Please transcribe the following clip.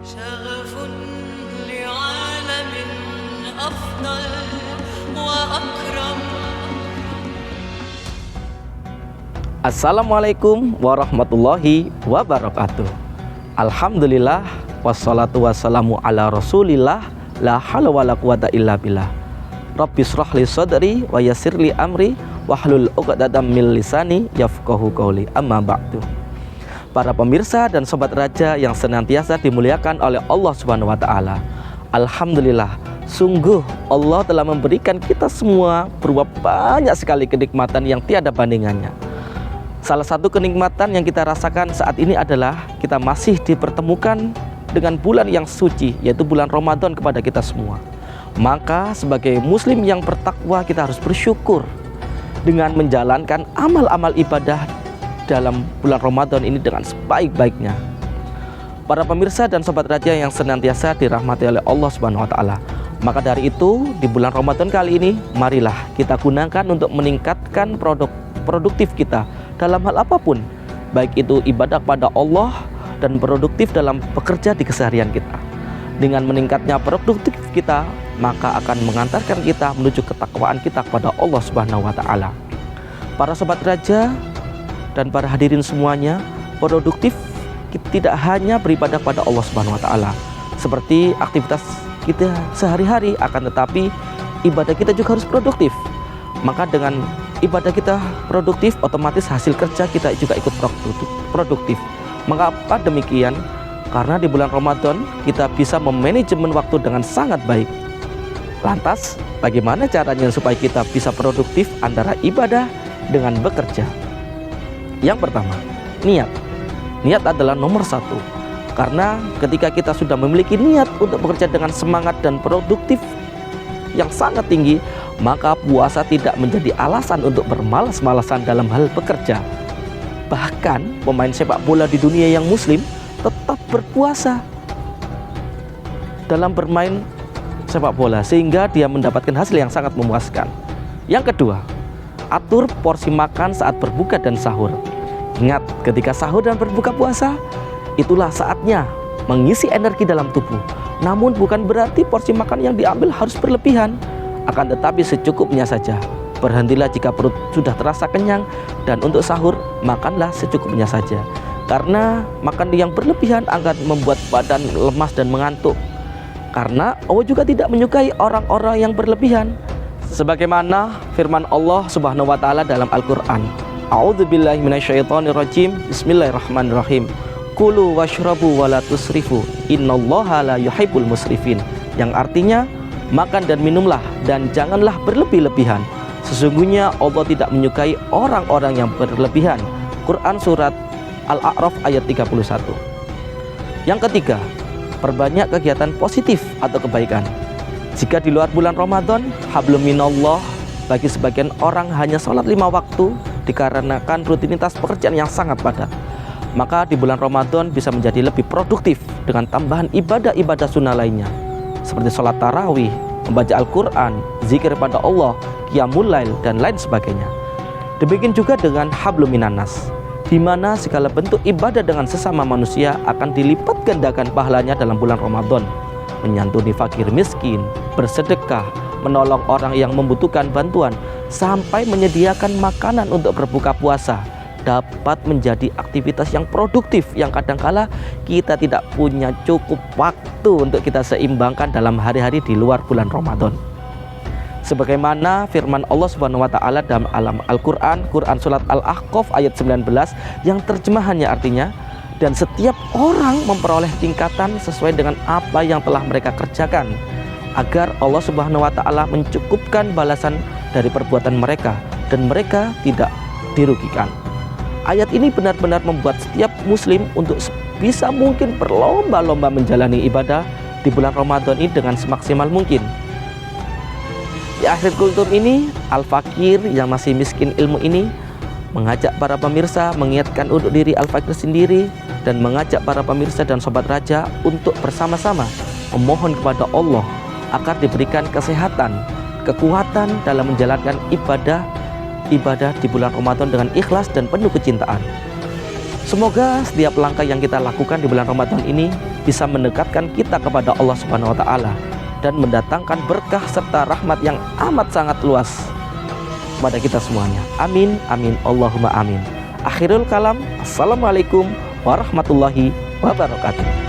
شغف لعالم أفضل وأكرم. Assalamualaikum warahmatullahi wabarakatuh. Alhamdulillah wassalatu wassalamu ala rasulillah la hawla wala quwata illa billah. Rabbi shrah li sadri wa yassir li amri wahlul 'uqdatam min lisani yafqahu qawli. Amma ba'du. Para pemirsa dan sobat raja yang senantiasa dimuliakan oleh Allah Subhanahu wa taala. Alhamdulillah, sungguh Allah telah memberikan kita semua berupa banyak sekali kenikmatan yang tiada bandingannya. Salah satu kenikmatan yang kita rasakan saat ini adalah kita masih dipertemukan dengan bulan yang suci, yaitu bulan Ramadan kepada kita semua. Maka sebagai muslim yang bertakwa, kita harus bersyukur dengan menjalankan amal-amal ibadah dalam bulan Ramadan ini dengan sebaik-baiknya. Para pemirsa dan sobat raja yang senantiasa dirahmati oleh Allah Subhanahu wa taala. Maka dari itu, di bulan Ramadan kali ini, marilah kita gunakan untuk meningkatkan produktif kita dalam hal apapun, baik itu ibadah kepada Allah dan produktif dalam bekerja di keseharian kita. Dengan meningkatnya produktif kita, maka akan mengantarkan kita menuju ketakwaan kita kepada Allah Subhanahu wa taala. Para sobat raja dan para hadirin semuanya, produktif tidak hanya beribadah pada Allah Subhanahu wa taala seperti aktivitas kita sehari-hari, akan tetapi ibadah kita juga harus produktif. Maka dengan ibadah kita produktif, otomatis hasil kerja kita juga ikut produktif. Mengapa demikian? Karena di bulan Ramadan kita bisa memanajemen waktu dengan sangat baik. Lantas, bagaimana caranya supaya kita bisa produktif antara ibadah dengan bekerja? Yang pertama, niat. Niat adalah nomor satu. Karena ketika kita sudah memiliki niat untuk bekerja dengan semangat dan produktif yang sangat tinggi, maka puasa tidak menjadi alasan untuk bermalas-malasan dalam hal bekerja. Bahkan pemain sepak bola di dunia yang muslim tetap berpuasa dalam bermain sepak bola, sehingga dia mendapatkan hasil yang sangat memuaskan. Yang kedua, atur porsi makan saat berbuka dan sahur. Ingat, ketika sahur dan berbuka puasa, itulah saatnya mengisi energi dalam tubuh. Namun bukan berarti porsi makan yang diambil harus berlebihan, akan tetapi secukupnya saja. Berhentilah jika perut sudah terasa kenyang, dan untuk sahur makanlah secukupnya saja. Karena makan yang berlebihan akan membuat badan lemas dan mengantuk. Karena Allah juga tidak menyukai orang-orang yang berlebihan. Sebagaimana firman Allah Subhanahu wa taala dalam Al-Qur'an. A'udzubillahi minasyaitonirrajim. Bismillahirrahmanirrahim. Kulu washrabu wa la tusrifu. Innallaha la yuhibbul musrifin. Yang artinya, makan dan minumlah dan janganlah berlebih-lebihan. Sesungguhnya Allah tidak menyukai orang-orang yang berlebihan. Quran surat Al-A'raf ayat 31. Yang ketiga, perbanyak kegiatan positif atau kebaikan. Jika di luar bulan Ramadan, hablum minallah, bagi sebagian orang hanya sholat 5 waktu dikarenakan rutinitas pekerjaan yang sangat padat. Maka di bulan Ramadan bisa menjadi lebih produktif dengan tambahan ibadah-ibadah sunnah lainnya, seperti sholat tarawih, membaca Al-Quran, zikir pada Allah, qiyamul lail, dan lain sebagainya. Demikian juga dengan hablum minannas, di mana segala bentuk ibadah dengan sesama manusia akan dilipat gandakan pahalanya dalam bulan Ramadan. Menyantuni fakir miskin, bersedekah, menolong orang yang membutuhkan bantuan, sampai menyediakan makanan untuk berbuka puasa, dapat menjadi aktivitas yang produktif yang kadangkala kita tidak punya cukup waktu untuk kita seimbangkan dalam hari-hari di luar bulan Ramadan. Sebagaimana firman Allah Subhanahu wa taala dalam Al-Qur'an, Quran surat Al-Ahqaf ayat 19, yang terjemahannya artinya, dan setiap orang memperoleh tingkatan sesuai dengan apa yang telah mereka kerjakan, agar Allah Subhanahu wa taala mencukupkan balasan dari perbuatan mereka dan mereka tidak dirugikan. Ayat ini benar-benar membuat setiap muslim untuk sebisa mungkin berlomba-lomba menjalani ibadah di bulan Ramadan ini dengan semaksimal mungkin. Di akhir kultum ini, Al-Fakir yang masih miskin ilmu ini mengajak para pemirsa mengingatkan untuk diri Al-Fakir sendiri dan mengajak para pemirsa dan sobat raja untuk bersama-sama memohon kepada Allah agar diberikan kesehatan, kekuatan dalam menjalankan ibadah di bulan Ramadan dengan ikhlas dan penuh kecintaan. Semoga setiap langkah yang kita lakukan di bulan Ramadan ini bisa mendekatkan kita kepada Allah Subhanahu wa taala dan mendatangkan berkah serta rahmat yang amat sangat luas pada kita semuanya. Amin amin Allahumma amin. Akhirul kalam. Assalamualaikum warahmatullahi wabarakatuh.